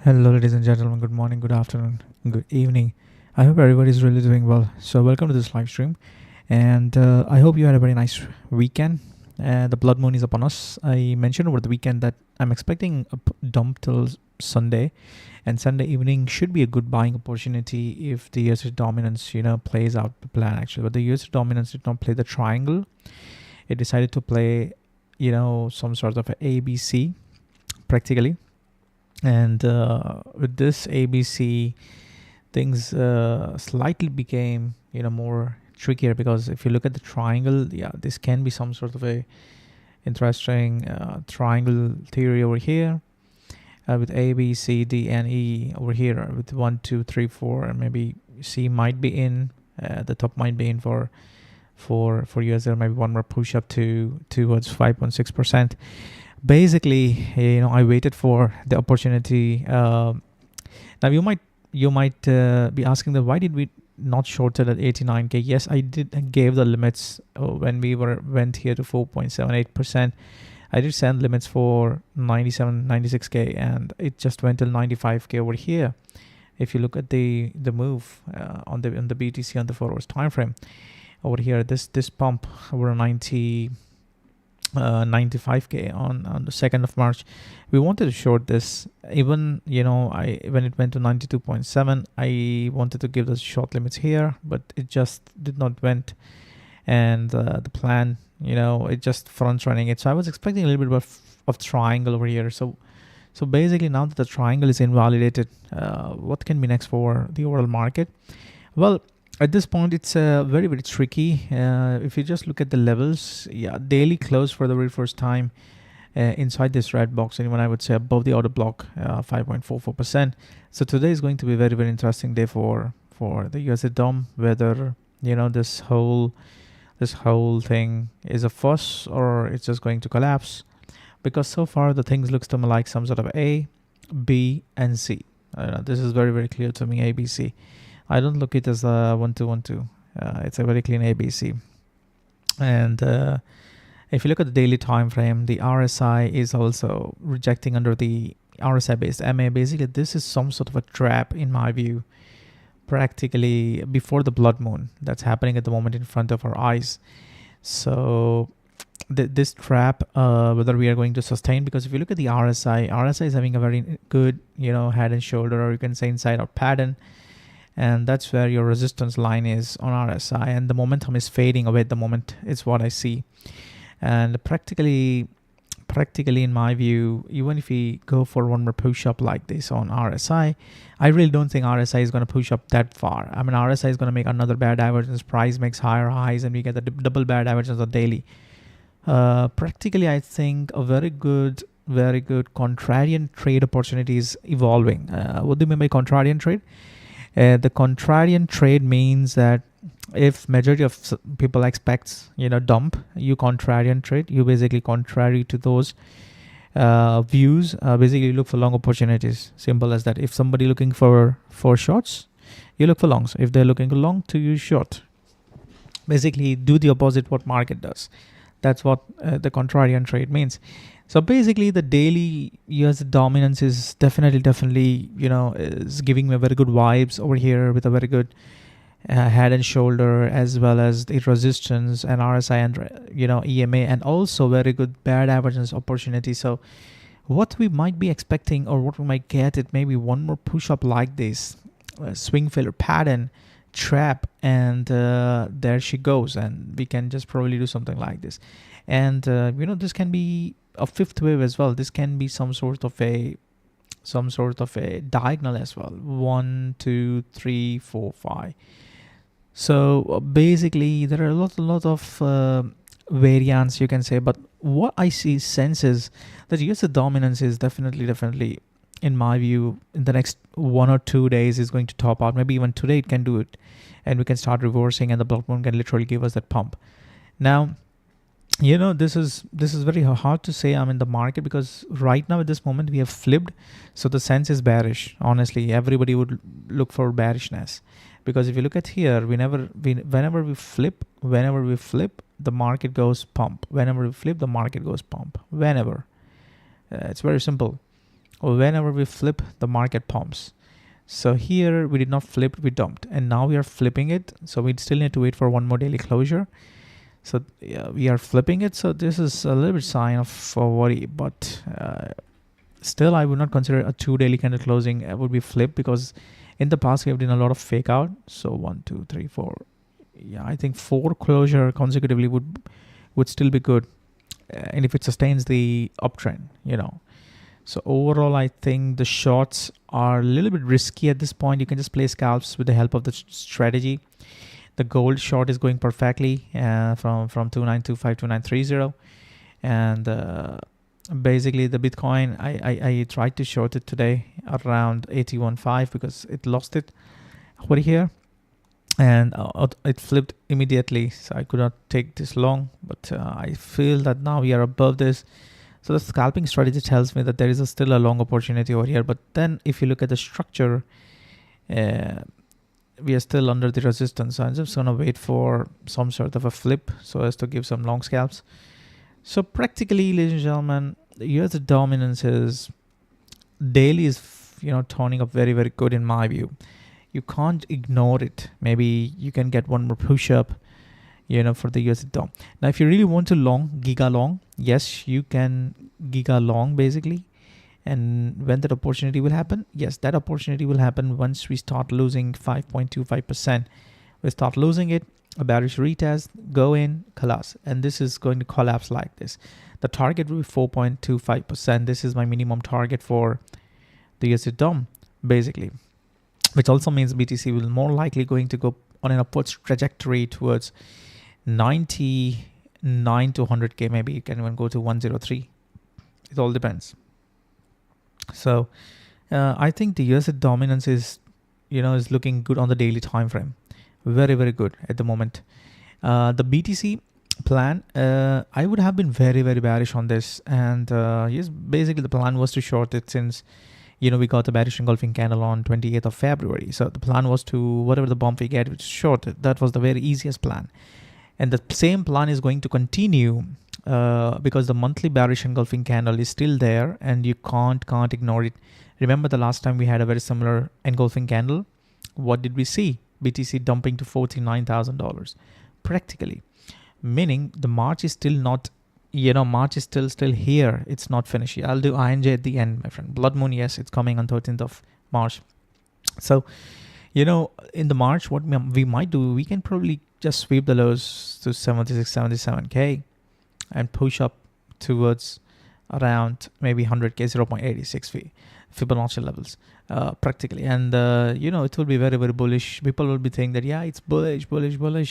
Hello, ladies and gentlemen. Good morning, good afternoon, good evening. I hope everybody's really doing well. So, welcome to this live stream, and I hope you had a very nice weekend. The blood moon is upon us. I mentioned over the weekend that I'm expecting a dump till Sunday, and Sunday evening should be a good buying opportunity if the US dominance, plays out the plan actually. But the US dominance did not play the triangle. It decided to play, some sort of a ABC practically, and with this ABC, things slightly became more trickier because if you look at the triangle, yeah, this can be some sort of a interesting triangle theory over here with A, B, C, D, and E over here with 1, 2, 3, 4, and maybe C might be in. The top might be in for US. There maybe one more push up to towards 5.6%. Basically, I waited for the opportunity. Now you might be asking that why did we not short it at 89k? Yes, I did gave the limits when we went here to 4.78%. I did send limits for 97, 96k, and it just went till 95k over here. If you look at the move on the BTC on the 4 hours time frame over here, this pump over 95k on the 2nd of March, we wanted to short this. Even when it went to 92.7, I wanted to give the short limits here, but it just did not went. And the plan, it just front running it. So I was expecting a little bit of triangle over here. So basically, now that the triangle is invalidated, what can be next for the overall market? Well, at this point, it's very, very tricky. If you just look at the levels, yeah, daily close for the very first time inside this red box, and even I would say above the order block, 5.44%. So today is going to be a very, very interesting day for the USD DOM, whether this whole thing is a fuss or it's just going to collapse. Because so far the things looks to me like some sort of A, B, and C. This is very, very clear to me. A, B, C. I don't look it as a 1-2-1-2. It's a very clean ABC. And if you look at the daily time frame, the RSI is also rejecting under the RSI based MA. Basically, this is some sort of a trap in my view, practically before the blood moon that's happening at the moment in front of our eyes. So this trap, whether we are going to sustain, because if you look at the RSI is having a very good, head and shoulder, or you can say inside out pattern. And that's where your resistance line is on RSI, and the momentum is fading away at the moment is what I see. And practically in my view, even if we go for one more push up like this on RSI, I really don't think RSI is going to push up that far. I mean, RSI is going to make another bad divergence, price makes higher highs, and we get the double bad divergence on daily. Practically, I think a very good contrarian trade opportunity is evolving. What do you mean by contrarian trade? The contrarian trade means that if majority of people expects dump, you contrarian trade. You basically contrary to those views. Basically, look for long opportunities. Simple as that. If somebody looking for shorts, you look for longs. If they're looking long, to use short. Basically, do the opposite what market does. That's what the contrarian trade means. So basically, the daily US dominance is definitely, is giving me very good vibes over here with a very good head and shoulder, as well as the resistance and RSI and, EMA, and also very good bad divergence opportunity. So what we might be expecting, or what we might get, it maybe one more push up like this, swing failure pattern, trap, and there she goes, and we can just probably do something like this. And this can be a fifth wave as well. This can be some sort of a diagonal as well. 1, 2, 3, 4, 5. So basically, there are a lot of variants, you can say. But what I see sense is that US dominance is definitely, in my view, in the next 1 or 2 days is going to top out. Maybe even today it can do it, and we can start reversing, and the blood moon can literally give us that pump. Now, this is very hard to say I'm in the market, because right now at this moment we have flipped, so the sense is bearish. Honestly, everybody would look for bearishness, because if you look at here, whenever we flip, the market goes pump. Whenever we flip, the market goes pump. Whenever, it's very simple. whenever we flip, the market pumps. So here we did not flip, we dumped, and now we are flipping it. So we still need to wait for one more daily closure. So yeah, we are flipping it. So this is a little bit sign of worry, but still I would not consider a 2 daily candle closing would be flip, because in the past we have done a lot of fake out. So 1, 2, 3, 4. Yeah, I think 4 closure consecutively would still be good, and if it sustains the uptrend, So overall, I think the shorts are a little bit risky at this point. You can just play scalps with the help of the strategy. The gold short is going perfectly from 2925 to 930, and basically the Bitcoin, I tried to short it today around 81.5 because it lost it over here, and it flipped immediately, so I could not take this long, but I feel that now we are above this. So the scalping strategy tells me that there is still a long opportunity over here. But then if you look at the structure, we are still under the resistance. So I'm just going to wait for some sort of a flip so as to give some long scalps. So practically, ladies and gentlemen, the US dominance is daily is turning up very, very good in my view. You can't ignore it. Maybe you can get one more push up, for the US DOM. Now, if you really want to long, giga long, yes, you can giga long basically. And when that opportunity will happen, yes, that opportunity will happen once we start losing 5.25%. We start losing it, a bearish retest, go in, collapse. And this is going to collapse like this. The target will be 4.25%. This is my minimum target for the US DOM basically, which also means BTC will more likely going to go on an upwards trajectory towards 99 to 100k. Maybe you can even go to 103. It all depends. So I think the US dominance is looking good on the daily time frame. Very, very good at the moment. The BTC plan, I would have been very, very bearish on this, and yes, basically the plan was to short it since we got the bearish engulfing candle on 28th of February. So the plan was to, whatever the bump we get, which short it. That was the very easiest plan. And the same plan is going to continue because the monthly bearish engulfing candle is still there, and you can't ignore it. Remember the last time we had a very similar engulfing candle? What did we see? BTC dumping to $49,000 practically, meaning the March is still not, March is still here. It's not finished. I'll do INJ at the end, my friend. Blood Moon, yes, it's coming on 13th of March. So, in the March, what we might do, we can probably just sweep the lows to 76, 77k and push up towards around maybe 100k, 0.86 Fibonacci levels practically. And, it will be very, very bullish. People will be thinking that, yeah, it's bullish.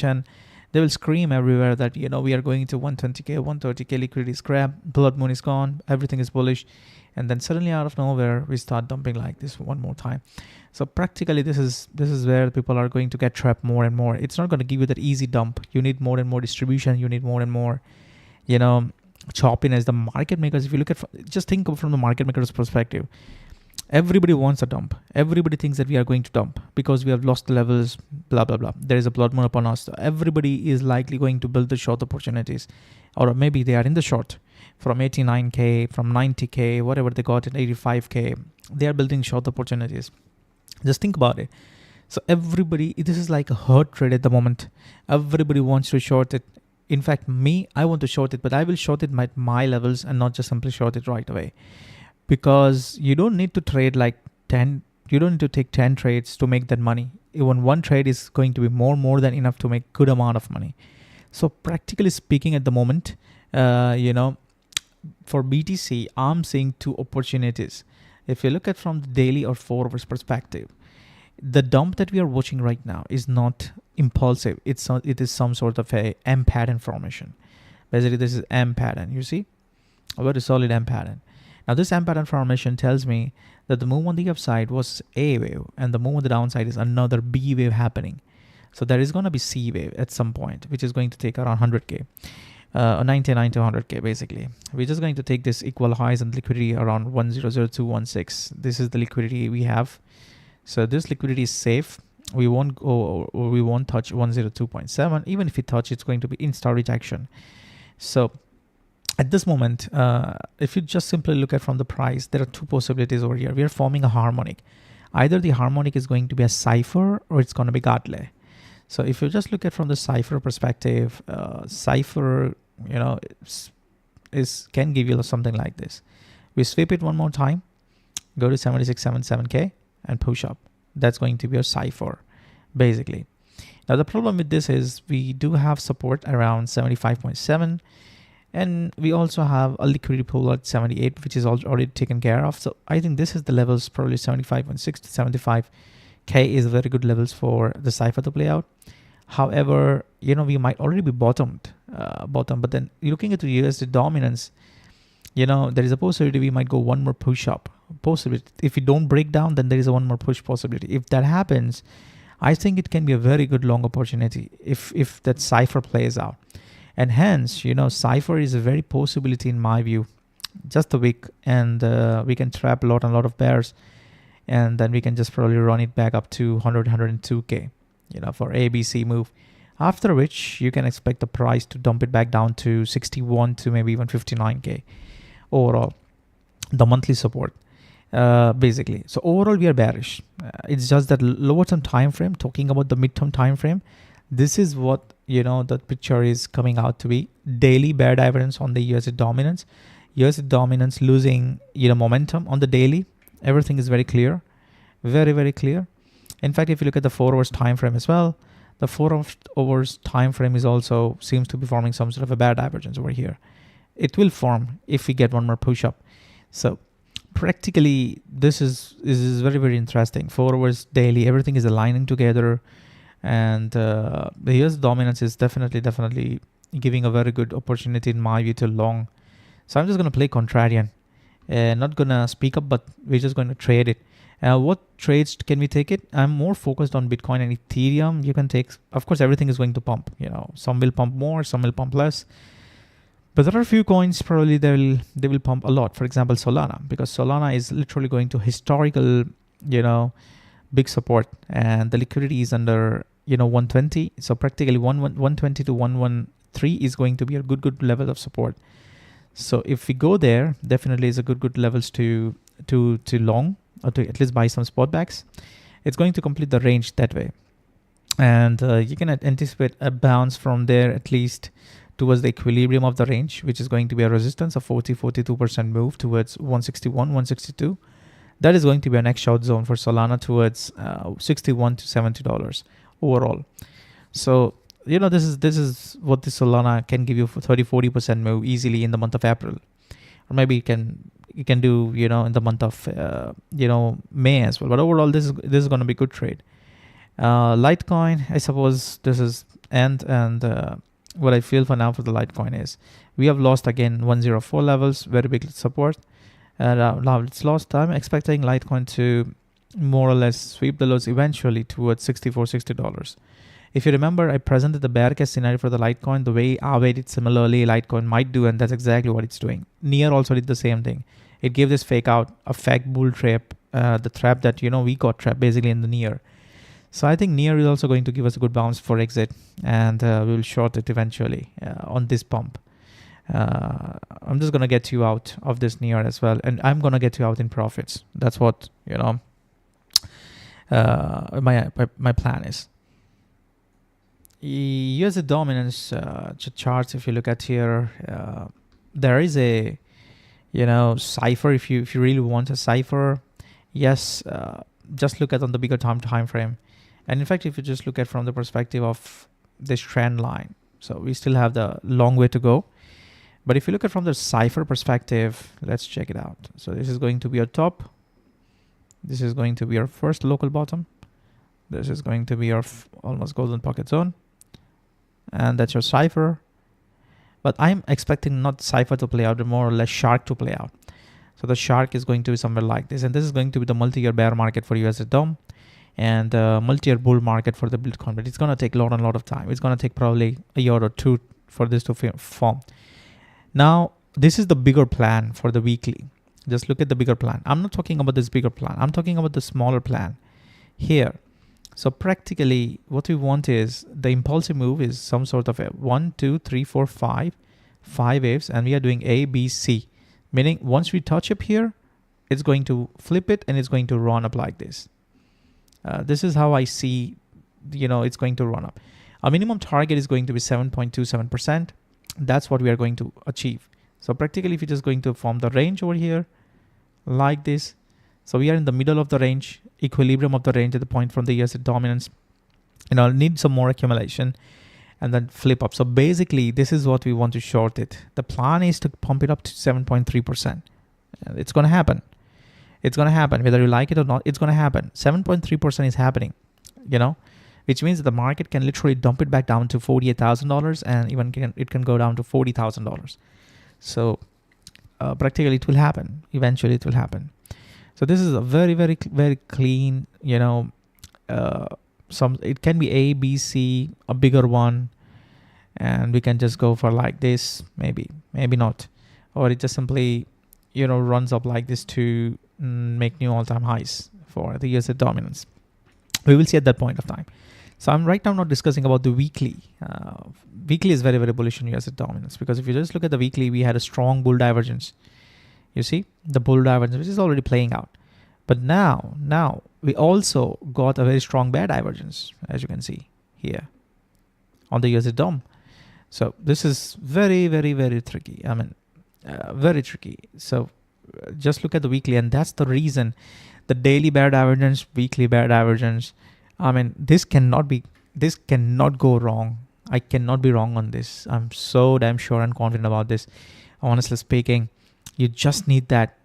And they will scream everywhere that, we are going to 120k, 130k, liquidity is crap, blood moon is gone, everything is bullish. And then suddenly out of nowhere, we start dumping like this one more time. So practically, this is where people are going to get trapped more and more. It's not going to give you that easy dump. You need more and more distribution. You need more and more, choppiness. The market makers, if you look at, just think from the market makers' perspective, everybody wants a dump. Everybody thinks that we are going to dump because we have lost the levels, blah, blah, blah. There is a blood moon upon us. So everybody is likely going to build the short opportunities, or maybe they are in the short from 89k, from 90k, whatever they got at 85k. They are building short opportunities. Just think about it. So everybody, this is like a herd trade at the moment. Everybody wants to short it. In fact, I want to short it, but I will short it at my levels and not just simply short it right away. Because you don't need to trade like 10, you don't need to take 10 trades to make that money. Even one trade is going to be more than enough to make good amount of money. So practically speaking at the moment, for BTC, I'm seeing two opportunities. If you look at from the daily or 4 hours perspective, the dump that we are watching right now is not impulsive. It is some sort of a M pattern formation. Basically, this is M pattern. You see, a very solid M pattern. Now, this M pattern formation tells me that the move on the upside was A wave, and the move on the downside is another B wave happening. So there is going to be C wave at some point, which is going to take around 100k. 99 to 100k basically. We're just going to take this equal highs and liquidity around 100216. This is the liquidity we have. So this liquidity is safe. We won't go, or we won't touch 102.7. Even if we touch, it's going to be insta rejection. So At this moment, if you just simply look at from the price, there are two possibilities over here. We are forming a harmonic. Either the harmonic is going to be a cipher or it's going to be godly. So if you just look at from the cipher perspective, cipher, you know, can give you something like this. We sweep it one more time, go to 7677K and push up. That's going to be a cipher, basically. Now the problem with this is we do have support around 75.7, and we also have a liquidity pool at 78, which is already taken care of. So I think this is the levels, probably 75.6 to 75K is very good levels for the cipher to play out. However, you know, we might already be bottom, but then looking at the USD dominance, you know, there is a possibility we might go one more push up. Possibility. If we don't break down, then there is a one more push possibility. If that happens, I think it can be a very good long opportunity if that cipher plays out. And hence, you know, cipher is a very possibility in my view. Just a week, and we can trap a lot of bears, and then we can just probably run it back up to 102K, you know, for ABC move. After which you can expect the price to dump it back down to 61 to maybe even 59K overall, the monthly support, basically. So overall we are bearish. It's just that lower term time frame, talking about the midterm time frame, this is what, you know, the picture is coming out to be. Daily bear divergence on the USD dominance. USD dominance losing, you know, momentum on the daily. Everything is very clear, very, very clear. In fact, if you look at the 4 hours time frame as well, the 4 hours time frame is also seems to be forming some sort of a bear divergence over here. It will form if we get one more push up. So practically this is very, very interesting. 4 hours daily, everything is aligning together, and the US dominance is definitely giving a very good opportunity in my view to long. So I'm just going to play contrarian, not gonna speak up, but we're just going to trade it. What trades can we take it? I'm more focused on Bitcoin and Ethereum. You can take, of course, everything is going to pump, you know, some will pump more, some will pump less, but there are a few coins probably they will pump a lot. For example, Solana, because Solana is literally going to historical, you know, big support, and the liquidity is under, you know, 120. So practically 120 to 113 is going to be a good level of support. So if we go there, definitely is a good levels to long, or to at least buy some spot backs. It's going to complete the range that way, and you can anticipate a bounce from there at least towards the equilibrium of the range, which is going to be a resistance of 42% move towards 161, 162. That is going to be a next short zone for Solana towards $61 to $70 overall. So, you know, this is what the Solana can give you for 30-40% move easily in the month of April, or maybe you can do, you know, in the month of you know, May as well. But overall, this is going to be good trade. Litecoin, I suppose this is and what I feel for now for the Litecoin is we have lost again 104 levels, very big support. Now it's lost. I'm expecting Litecoin to more or less sweep the lows eventually towards $64-$60. If you remember, I presented the bear case scenario for the Litecoin, the way Aave did similarly, Litecoin might do, and that's exactly what it's doing. Near also did the same thing. It gave this fake out, a fake bull trap, the trap that, you know, we got trapped basically in the Near. So I think Near is also going to give us a good bounce for exit, and we will short it eventually on this pump. I'm just going to get you out of this Near as well, and I'm going to get you out in profits. That's what, you know, my plan is. USD dominance charts, if you look at here, there is a, you know, cipher. If you really want a cipher, yes, just look at on the bigger time frame. And in fact, if you just look at from the perspective of this trend line, so we still have the long way to go. But if you look at from the cipher perspective, let's check it out. So this is going to be our top. This is going to be our first local bottom. This is going to be our almost golden pocket zone. And that's your cipher. But I'm expecting not cipher to play out, but more or less shark to play out. So the shark is going to be somewhere like this. And this is going to be the multi-year bear market for USD DOM, and multi-year bull market for the Bitcoin. But it's going to take a lot of time. It's going to take probably a year or two for this to form. Now, this is the bigger plan for the weekly. Just look at the bigger plan. I'm not talking about this bigger plan. I'm talking about the smaller plan here. So practically what we want is the impulsive move is some sort of a 1, 2, 3, 4, 5, 5 waves, and we are doing A, B, C, meaning once we touch up here, it's going to flip it and it's going to run up like this. This is how I see, it's going to run up. Our minimum target is going to be 7.27%. That's what we are going to achieve. So practically, if you're just going to form the range over here like this, so we are in the middle of the range, equilibrium of the range at the point from the USD dominance. Need some more accumulation and then flip up. So basically, this is what we want to short it. The plan is to pump it up to 7.3%. It's going to happen. It's going to happen. Whether you like it or not, it's going to happen. 7.3% is happening, which means that the market can literally dump it back down to $48,000 and even it can go down to $40,000. So practically it will happen. Eventually it will happen. So this is a very, very, very clean, it can be A, B, C, a bigger one, and we can just go for like this, maybe not, or it just simply, runs up like this to make new all-time highs for the USD dominance. We will see at that point of time. So I'm right now not discussing about the weekly. Weekly is very, very bullish on USD dominance, because if you just look at the weekly, we had a strong bull divergence. You see the bull divergence, which is already playing out. But now we also got a very strong bear divergence, as you can see here on the USD DOM. So this is very, very, very tricky. Very tricky. So just look at the weekly, and that's the reason the daily bear divergence, weekly bear divergence. This cannot go wrong. I cannot be wrong on this. I'm so damn sure and confident about this. Honestly speaking, you just need that,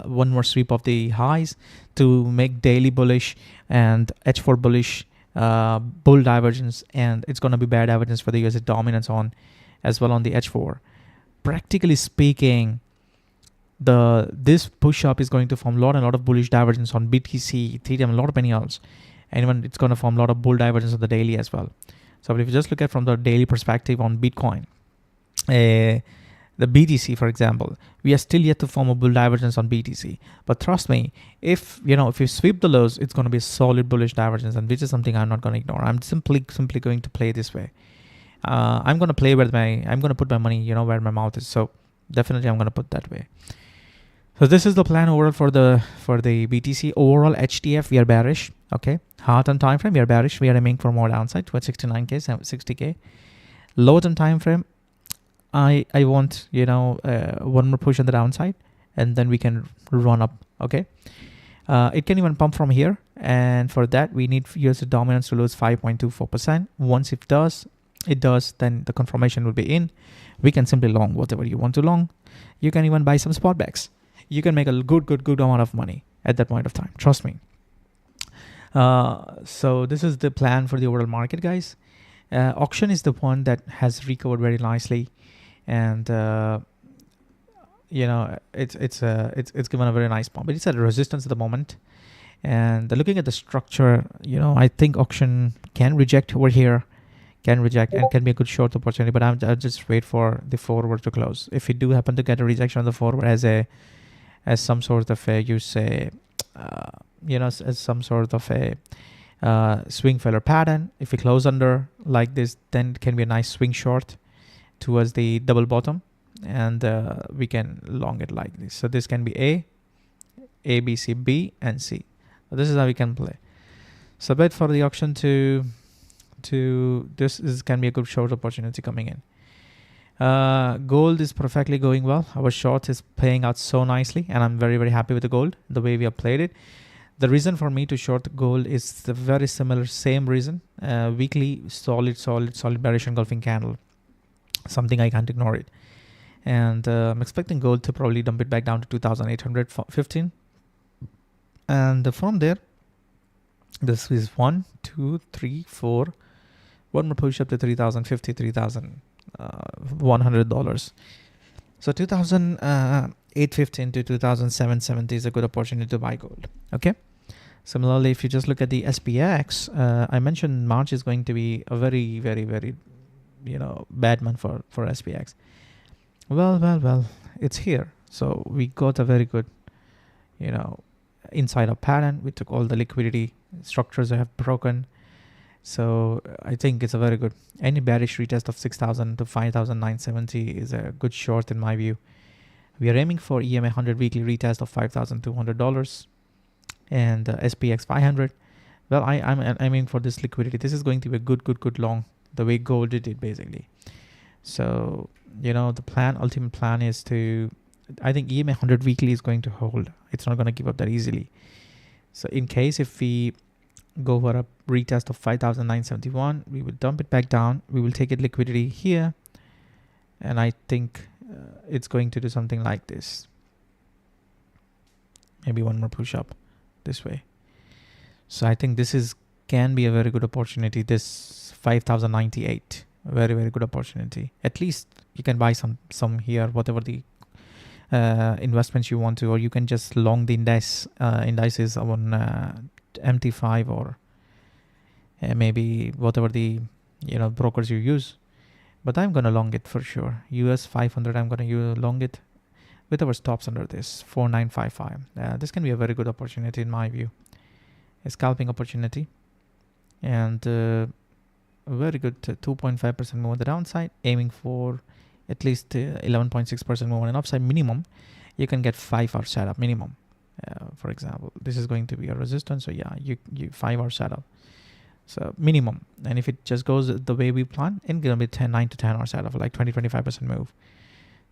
one more sweep of the highs to make daily bullish and H4 bullish bull divergence, and it's going to be bear divergence for the USD dominance as well on the H4. Practically speaking, this push up is going to form a lot of bullish divergence on BTC, Ethereum, a lot of many else, and even it's going to form a lot of bull divergence on the daily as well. So if you just look at from the daily perspective on Bitcoin, the BTC, for example, we are still yet to form a bull divergence on BTC. But trust me, if you sweep the lows, it's going to be a solid bullish divergence, and which is something I'm not going to ignore. I'm simply going to play this way. I'm going to play I'm going to put my money, where my mouth is. So definitely I'm going to put that way. So this is the plan overall for the BTC. Overall HTF, we are bearish. Okay, hard on time frame, we are bearish. We are aiming for more downside towards 69k, 60k. Low on time frame, I want one more push on the downside, and then we can run up. Okay, it can even pump from here, and for that we need USD dominance to lose 5.24%. Once it does, then the confirmation will be in. We can simply long whatever you want to long. You can even buy some spot backs. You can make a good amount of money at that point of time. Trust me. So this is the plan for the overall market, guys. Auction is the one that has recovered very nicely, and it's given a very nice pump. But it's at resistance at the moment, and looking at the structure, I think auction can reject over here, and can be a good short opportunity. But I'll just wait for the forward to close. If we do happen to get a rejection on the forward as some sort of a, as some sort of a swing failure pattern, if we close under like this, then it can be a nice swing short towards the double bottom, and we can long it like this. So this can be A, B, C, B, and C. So this is how we can play. So bet for the auction to can be a good short opportunity coming in. Gold is perfectly going well. Our short is paying out so nicely, and I'm very, very happy with the gold, the way we have played it. The reason for me to short gold is the very same reason. Weekly solid bearish engulfing candle, something I can't ignore it. And I'm expecting gold to probably dump it back down to 2,815, and from there, this is 1, 2, 3, 4. One more push up to $3,050, $3,100. So 2,815 to 2,770 is a good opportunity to buy gold. Okay. Similarly, if you just look at the SPX, I mentioned March is going to be a very, very, very, bad month for SPX. Well, it's here. So we got a very good, inside of pattern. We took all the liquidity structures that have broken, So I think it's a very good, any bearish retest of 6,000 to 5,970 is a good short in my view. We are aiming for EMA 100 weekly retest of $5,200 and SPX 500. Well, I'm aiming for this liquidity. This is going to be a good long, the way gold did it basically. So, the ultimate plan is to, I think EMA 100 weekly is going to hold. It's not going to give up that easily. So in case if we go for a retest of 5,971, we will dump it back down. We will take it liquidity here. And I think it's going to do something like this. Maybe one more push up this way. So I think this can be a very good opportunity. This 5,098, very good opportunity. At least you can buy some here, whatever the investments you want to, or you can just long the indices on MT5 or maybe whatever the brokers you use. But I'm gonna long it for sure. US 500, I'm gonna long it with our stops under this 4955. This can be a very good opportunity in my view. A scalping opportunity, and a very good 2.5% move on the downside, aiming for at least 11.6% move on an upside minimum. You can get 5-hour setup minimum. For example, this is going to be a resistance, so yeah, you 5-hour setup, so minimum. And if it just goes the way we plan, it's gonna be 9 to 10 hour setup, like 20-25% move.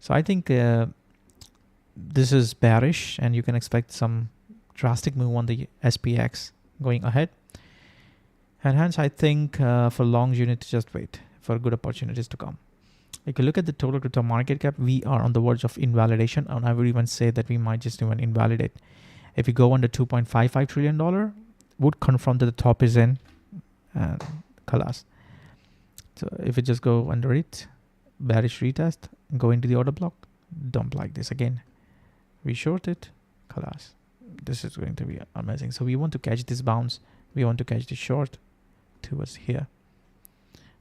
So I think this is bearish, and you can expect some drastic move on the SPX going ahead. And hence I think for longs you need to just wait for good opportunities to come. If you look at the total crypto market cap, we are on the verge of invalidation, and I would even say that we might just even invalidate. If you go under $2.55 trillion, would confirm that the top is in, and collapse. So if it just go under it, bearish retest, go into the order block, dump like this again. We short it, collapse. This is going to be amazing. So we want to catch this bounce. We want to catch the short towards here.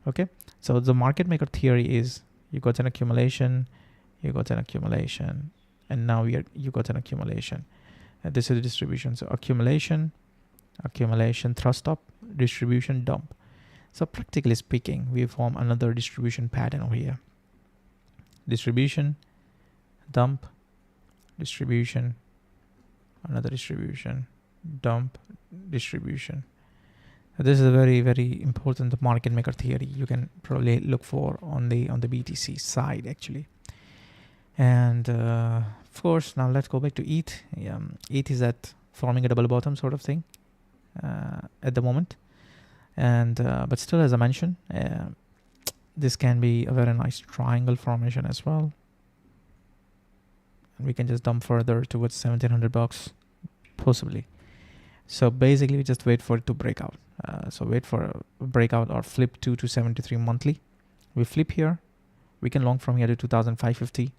Okay. So the market maker theory is you got an accumulation, and now you got an accumulation. And this is the distribution. So accumulation, thrust up, distribution, dump. So practically speaking, we form another distribution pattern over here. Distribution, dump, distribution, another distribution, dump, distribution. This is a very important market maker theory you can probably look for on the BTC side actually. And of course, now let's go back to ETH. ETH is at forming a double bottom sort of thing at the moment, and but still, as I mentioned, this can be a very nice triangle formation as well. We can just dump further towards $1,700 possibly. So basically we just wait for it to break out. So wait for a breakout or flip 2 to 73 monthly. We flip here, we can long from here to 2,550.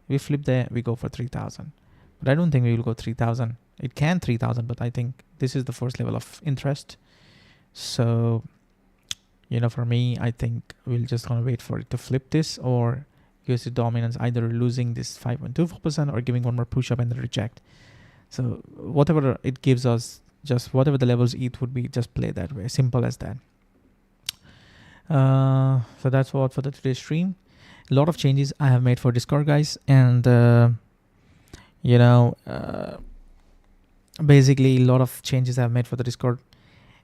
We flip there, we go for 3,000. But I don't think we will go 3,000. It can 3,000, but I think this is the first level of interest. So, for me, I think we'll just gonna wait for it to flip this, or USD dominance either losing this 5.24% or giving one more push up and then reject. So whatever it gives us, just whatever the levels ETH would be, just play that way. Simple as that. So that's all for the today's stream. A lot of changes I have made for Discord, guys, and basically a lot of changes I have made for the Discord.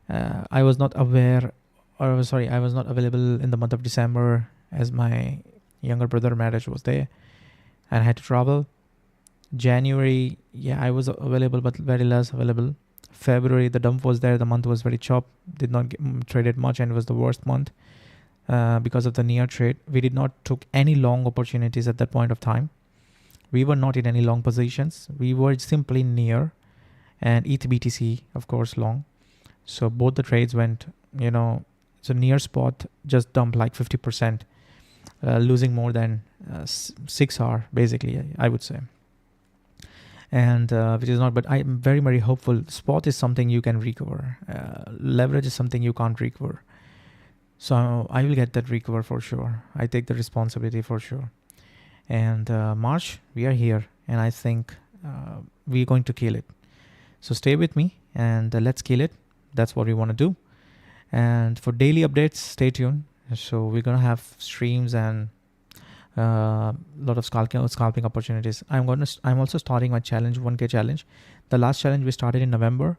I was not aware, I was not available in the month of December as my younger brother marriage was there and I had to travel. January, I was available, but very less available. February, the dump was there. The month was very chop. Did not traded much, and it was the worst month because of the near trade. We did not took any long opportunities at that point of time. We were not in any long positions. We were simply near, and ETH BTC, of course, long. So both the trades went, so near spot just dumped like 50%, losing more than 6 hour, basically, I would say. And which is not, but I'm very hopeful. Spot is something you can recover. Leverage is something you can't recover. So I will get that recover for sure. I take the responsibility for sure. And March, we are here, and I think we're going to kill it. So stay with me and let's kill it. That's what we want to do. And for daily updates, stay tuned. So we're gonna have streams and a lot of scalping opportunities. I'm also starting my challenge, 1K challenge. The last challenge we started in November.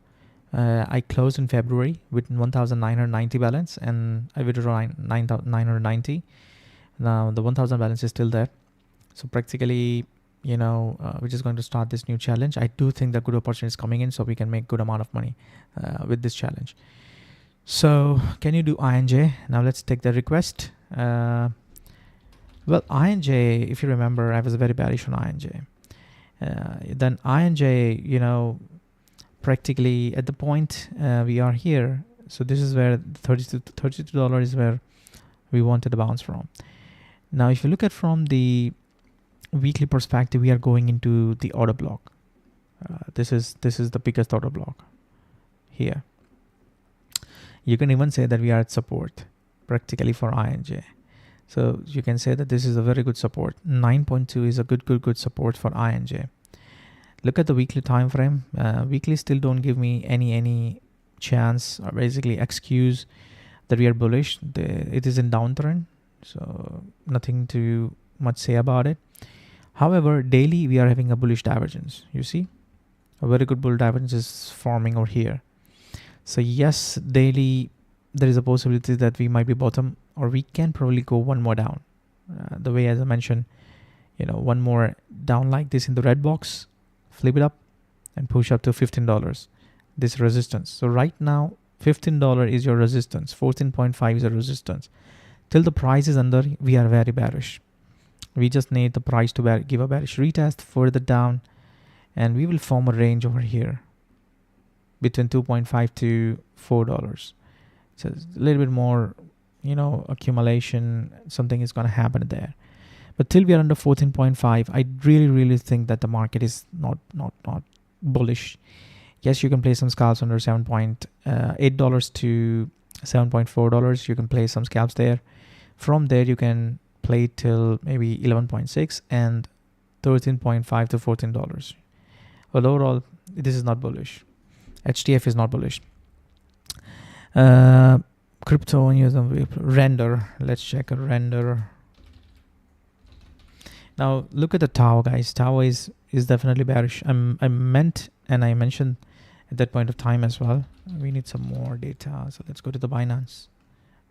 I closed in February with 1,990 balance, and I withdrew 990. Now the 1,000 balance is still there. So practically, we're just going to start this new challenge. I do think that good opportunity is coming in, so we can make good amount of money with this challenge. So can you do INJ? Now let's take the request. Well, INJ, if you remember, I was very bearish on INJ. Then INJ, practically at the point we are here. So this is where $32 is where we wanted to bounce from. Now, if you look at from the weekly perspective, we are going into the order block. This is the biggest order block here. You can even say that we are at support practically for INJ. So you can say that this is a very good support. 9.2 is a good support for INJ. Look at the weekly time frame. Weekly still don't give me any chance or basically excuse that we are bullish. It is in downtrend, so nothing to much say about it. However, daily we are having a bullish divergence. You see, a very good bull divergence is forming over here. So yes, daily there is a possibility that we might be bottom, or we can probably go one more down. The way as I mentioned, one more down like this in the red box, flip it up and push up to $15. This resistance. So right now, $15 is your resistance. 14.5 is a resistance. Till the price is under, we are very bearish. We just need the price to give a bearish retest further down, and we will form a range over here between $2.5 to $4. So a little bit more, accumulation. Something is going to happen there. But till we are under 14.5, I really think that the market is not bullish. Yes, you can play some scalps under $7.8 to $7.4. You can play some scalps there. From there, you can play till maybe 11.6 and 13.5 to $14. But overall, this is not bullish. HTF is not bullish. Crypto render. Let's check a render. Now look at the Tau, guys. Tau is definitely bearish. I meant and I mentioned at that point of time as well. We need some more data. So let's go to the Binance.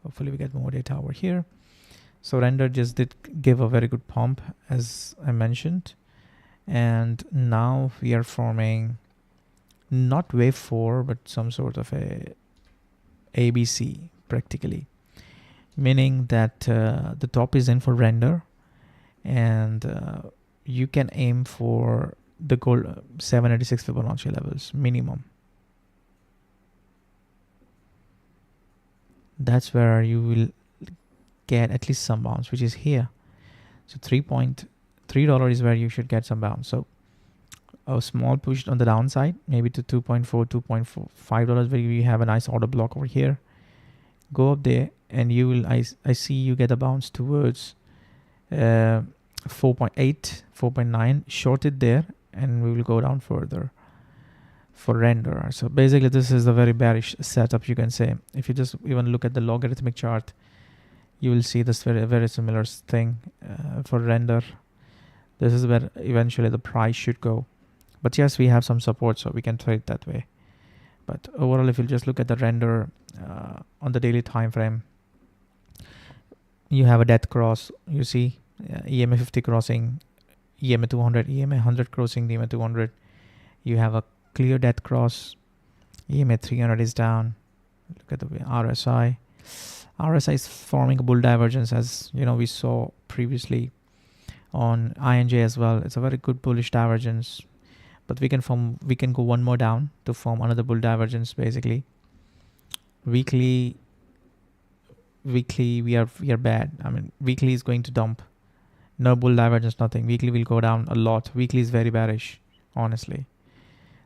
Hopefully we get more data over here. So render just did give a very good pump, as I mentioned. And now we are forming not wave 4, but some sort of a ABC practically. Meaning that the top is in for render. And you can aim for the goal 786 Fibonacci levels minimum. That's where you will get at least some bounce, which is here. So $3.3 is where you should get some bounce. So a small push on the downside, maybe to $2.4, $2.5, where you have a nice order block over here. Go up there, and you will. I see you get a bounce towards 4.8, 4.9, short it there, and we will go down further for render. So basically this is a very bearish setup, you can say. If you just even look at the logarithmic chart, you will see this very similar thing for render. This is where eventually the price should go. But yes, we have some support, so we can trade that way. But overall, if you just look at the render on the daily time frame, you have a death cross, you see EMA 50 crossing, EMA 200, EMA 100 crossing the EMA 200. You have a clear death cross. EMA 300 is down. Look at the RSI. RSI is forming a bull divergence, as we saw previously on INJ as well. It's a very good bullish divergence, but we can go one more down to form another bull divergence. Basically, weekly we are bad. I mean, weekly is going to dump. No bull divergence, nothing. Weekly will go down a lot. Weekly is very bearish, honestly.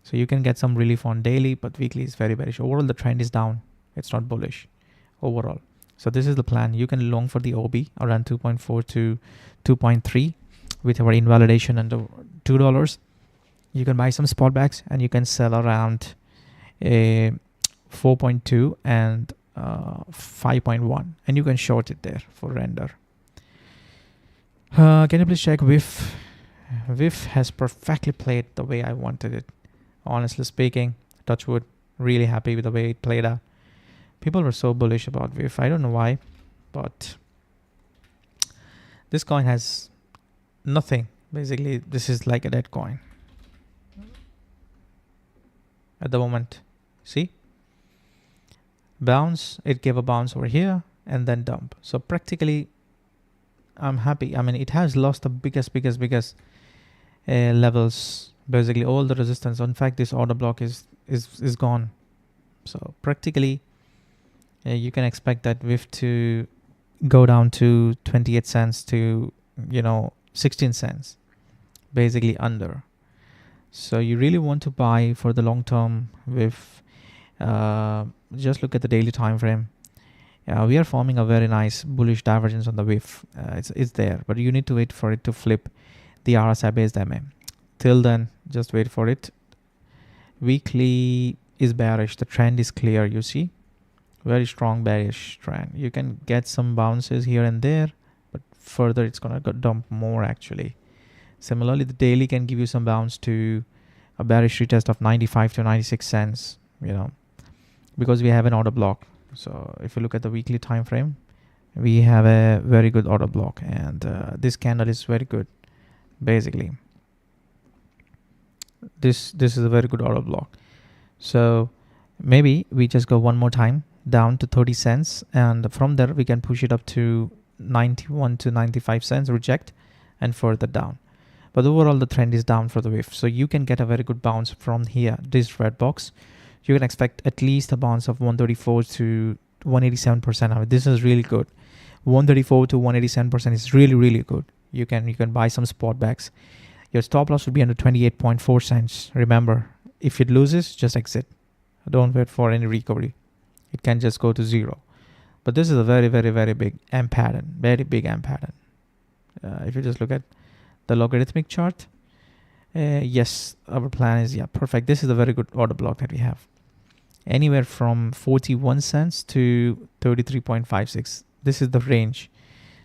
So you can get some relief on daily, but weekly is very bearish. Overall, the trend is down. It's not bullish overall. So this is the plan. You can long for the OB around 2.4 to 2.3 with our invalidation under $2. You can buy some spot backs, and you can sell around a 4.2 and 5.1, and you can short it there for render. Can you please check WIF? WIF has perfectly played the way I wanted it. Honestly speaking, touch wood, really happy with the way it played out. People were so bullish about WIF. I don't know why, but this coin has nothing. Basically, this is like a dead coin at the moment. See? Bounce, it gave a bounce over here and then dump. So practically, I'm happy. I mean, it has lost the biggest levels. Basically, all the resistance. In fact, this order block is gone. So practically, you can expect that WIF to go down to 28 cents to 16 cents, basically under. So you really want to buy for the long term WIF. Just look at the daily time frame. We are forming a very nice bullish divergence on the WIF. It's there, but you need to wait for it to flip the RSI based MA. Till then, just wait for it. Weekly is bearish. The trend is clear. You see, very strong bearish trend. You can get some bounces here and there, but further it's gonna go dump more actually. Similarly, the daily can give you some bounce to a bearish retest of 95 to 96 cents. Because we have an order block. So if you look at the weekly time frame, we have a very good order block, and this candle is very good. Basically, this is a very good order block. So maybe we just go one more time down to 30 cents, and from there we can push it up to 91 to 95 cents, reject, and further down. But overall the trend is down for the WIF. So you can get a very good bounce from here, this red box. You can expect at least a bounce of 134 to 187%. I mean, this is really good. 134 to 187% is really good. You can buy some spot backs. Your stop loss would be under 28.4 cents. Remember, if it loses, just exit. Don't wait for any recovery. It can just go to zero. But this is a very big amp pattern. Very big amp pattern. If you just look at the logarithmic chart, yes, our plan is perfect. This is a very good order block that we have. Anywhere from 41 cents to 33.56. This is the range.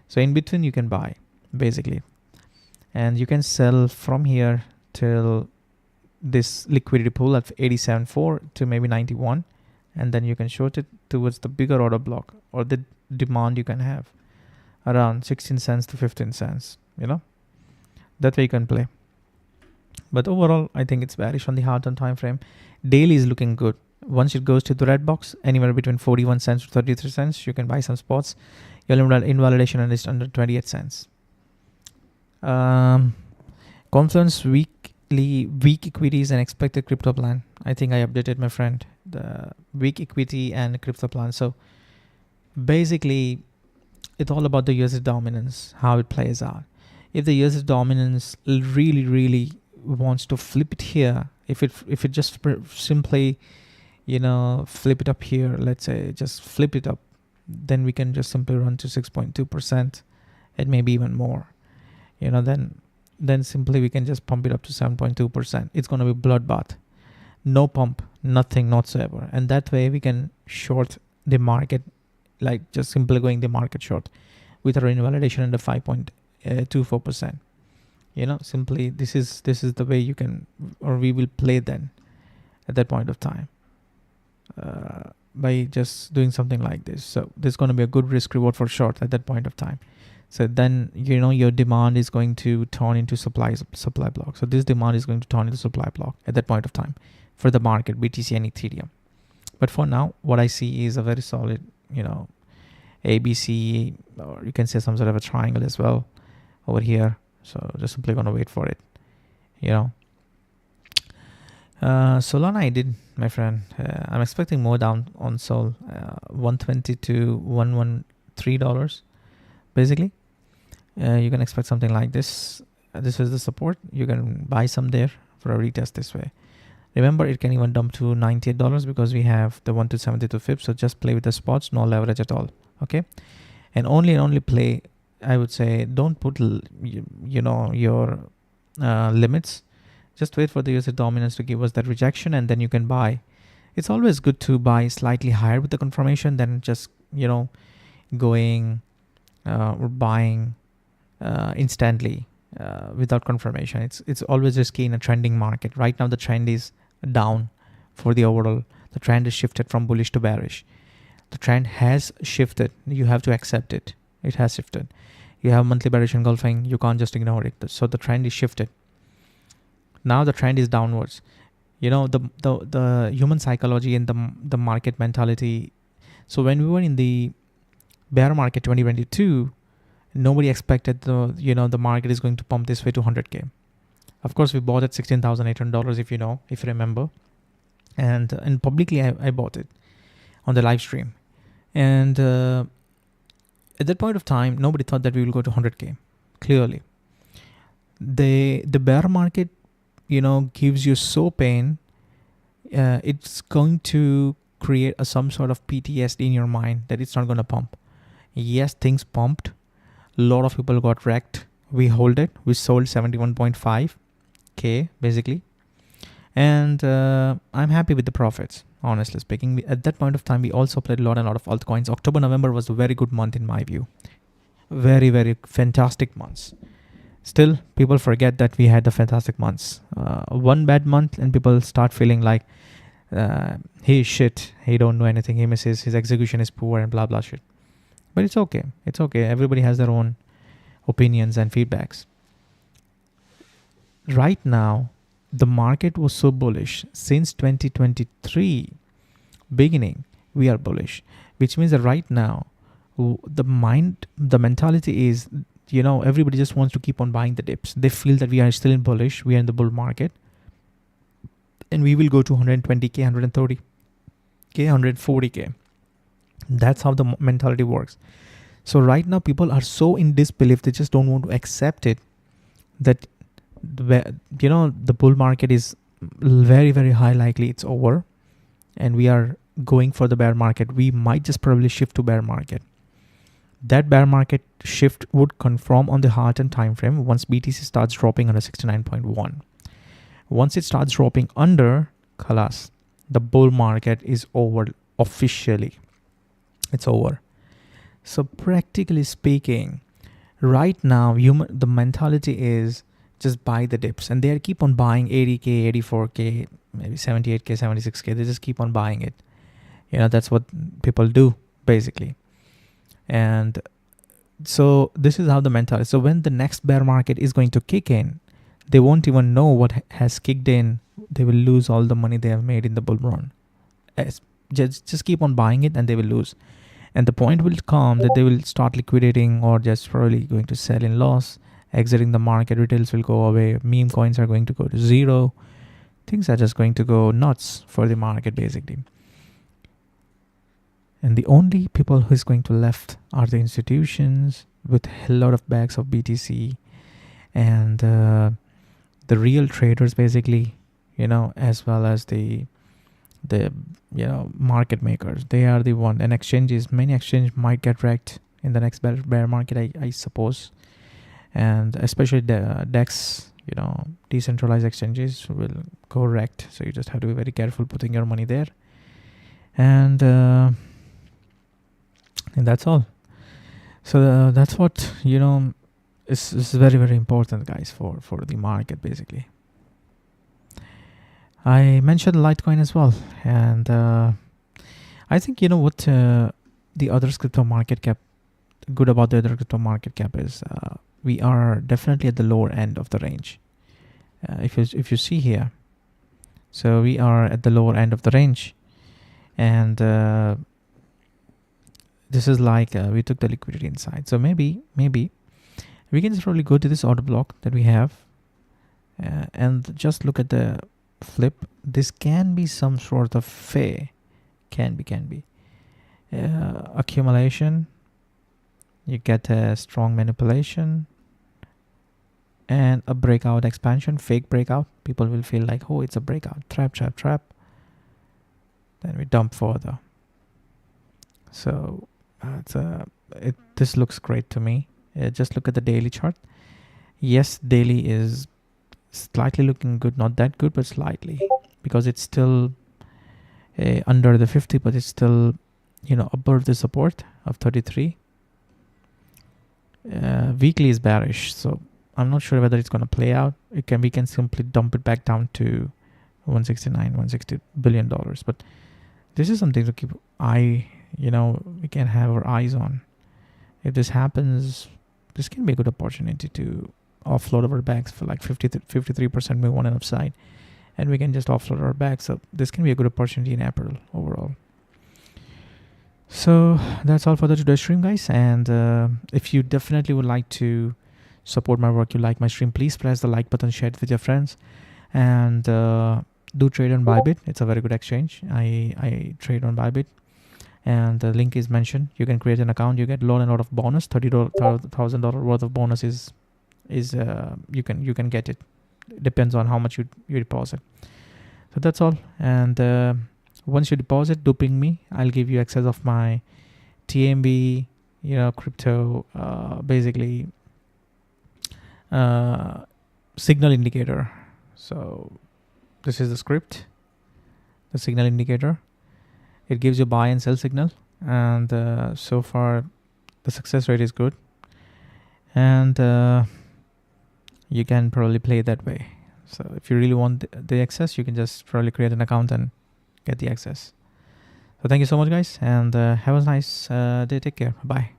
So in between you can buy, basically. And you can sell from here till this liquidity pool at 87.4 to maybe 91. And then you can short it towards the bigger order block or the demand you can have around 16 cents to 15 cents. That way you can play. But overall, I think it's bearish on the hard-term time frame. Daily is looking good. Once it goes to the red box, anywhere between 41 cents to 33 cents, you can buy some spots. Your invalidation is under 28 cents. Confluence week equities and expected crypto plan. I think I updated, my friend, the week equity and crypto plan. So basically, it's all about the USD dominance, how it plays out. If the USD dominance really wants to flip it here, if it just simply flip it up here, let's say just flip it up, then we can just simply run to 6.2% and maybe even more. Then simply we can just pump it up to 7.2%. It's going to be bloodbath. No pump, nothing whatsoever. And that way we can short the market, like just simply going the market short with our invalidation under 5.24%. Simply this is the way you can, or we will play then at that point of time, by just doing something like this. So there's going to be a good risk reward for short at that point of time. So then your demand is going to turn into supply block. So this demand is going to turn into supply block at that point of time for the market, BTC and Ethereum. But for now, what I see is a very solid ABC, or you can say some sort of a triangle as well over here. So just simply going to wait for it. Solana I did, my friend. I'm expecting more down on Sol, $120 to $113 basically. You can expect something like this. This is the support. You can buy some there for a retest this way. Remember, it can even dump to $98 because we have the 1 to 72 Fib. So just play with the spots, no leverage at all. Okay, and only play. I would say don't put your limits. Just wait for the USD dominance to give us that rejection, and then you can buy It's always good to buy slightly higher with the confirmation than just, going or buying instantly without confirmation. It's always risky in a trending market. Right now the trend is down for the overall. The trend is shifted from bullish to bearish. The trend has shifted. You have to accept it. It has shifted. You have monthly bearish engulfing. You can't just ignore it. So the trend is shifted. Now the trend is downwards. The human psychology and the market mentality. So when we were in the bear market 2022, nobody expected the market is going to pump this way to 100k. Of course, we bought at $16,800 if you remember, and publicly I bought it on the live stream, and at that point of time, nobody thought that we will go to 100k. Clearly, the bear market, gives you so pain. It's going to create some sort of PTSD in your mind that it's not going to pump. Yes, things pumped. A lot of people got wrecked. We hold it. We sold 71.5k basically, and I'm happy with the profits. Honestly speaking, at that point of time, we also played a lot of altcoins. October, November was a very good month in my view. Very, very fantastic months. Still, people forget that we had the fantastic months. One bad month and people start feeling like he is shit. He don't know anything. He misses. His execution is poor and blah, blah shit. But it's okay. It's okay. Everybody has their own opinions and feedbacks. Right now, the market was so bullish. Since 2023 beginning, we are bullish, which means that right now, the mentality is, everybody just wants to keep on buying the dips. They feel that we are still in bullish. We are in the bull market, and we will go to 120k, 130k, 140k. That's how the mentality works. So right now, people are so in disbelief. They just don't want to accept it, that the bull market is very, very high likely it's over, and we are going for the bear market. We might just probably shift to bear market. That bear market shift would confirm on the heart and time frame once BTC starts dropping under 69.1. Once it starts dropping under, khalas, the bull market is over officially. It's over. So practically speaking, right now, the mentality is just buy the dips, and they keep on buying 80k, 84k, maybe 78k, 76k. They just keep on buying it. That's what people do basically. And so this is how the mentality. So when the next bear market is going to kick in, they won't even know what has kicked in. They will lose all the money they have made in the bull run. Just keep on buying it and they will lose. And the point will come that they will start liquidating or just probably going to sell in loss, exiting the market. Retails will go away. Meme coins are going to go to zero. Things are just going to go nuts for the market basically. And the only people who is going to left are the institutions with a lot of bags of BTC, and the real traders basically, as well as the market makers. They are the one. And many exchanges might get wrecked in the next bear market, I suppose. And especially the DEX, decentralized exchanges will go wrecked. So you just have to be very careful putting your money there. And that's all. So that's what is very, very important, guys, for the market basically. I mentioned Litecoin as well, and I think what the other crypto market cap good about the other crypto market cap is we are definitely at the lower end of the range. If you see here, so we are at the lower end of the range, and this is like we took the liquidity inside. So maybe we can just probably go to this order block that we have and just look at the flip. This can be some sort of fey. Can be accumulation. You get a strong manipulation and a breakout expansion, fake breakout. People will feel like, oh, it's a breakout, trap. Then we dump further. So this looks great to me. Just look at the daily chart. Yes, daily is slightly looking good, not that good, but slightly, because it's still under the 50, but it's still, you know, above the support of 33. Weekly is bearish, so I'm not sure whether it's going to play out. We can simply dump it back down to 160 billion dollars, but this is something to keep we can have our eyes on. If this happens, this can be a good opportunity to offload our bags for like 53% move on an upside, and we can just offload our bags. So this can be a good opportunity in April overall. So that's all for the today's stream, guys. And if you definitely would like to support my work, you like my stream, please press the like button, share it with your friends, and do trade on Bybit. It's a very good exchange. I trade on Bybit, and the link is mentioned. You can create an account. You get a lot of bonus. $30,000 worth of bonus is you can get it. Depends on how much you deposit. So that's all. And once you deposit, do ping me. I'll give you access of my TMB, crypto, basically signal indicator. So this is the script, the signal indicator. It gives you buy and sell signal, and so far the success rate is good, and you can probably play that way. So if you really want the access, you can just probably create an account and get the access. So thank you so much, guys, and have a nice day. Take care. Bye.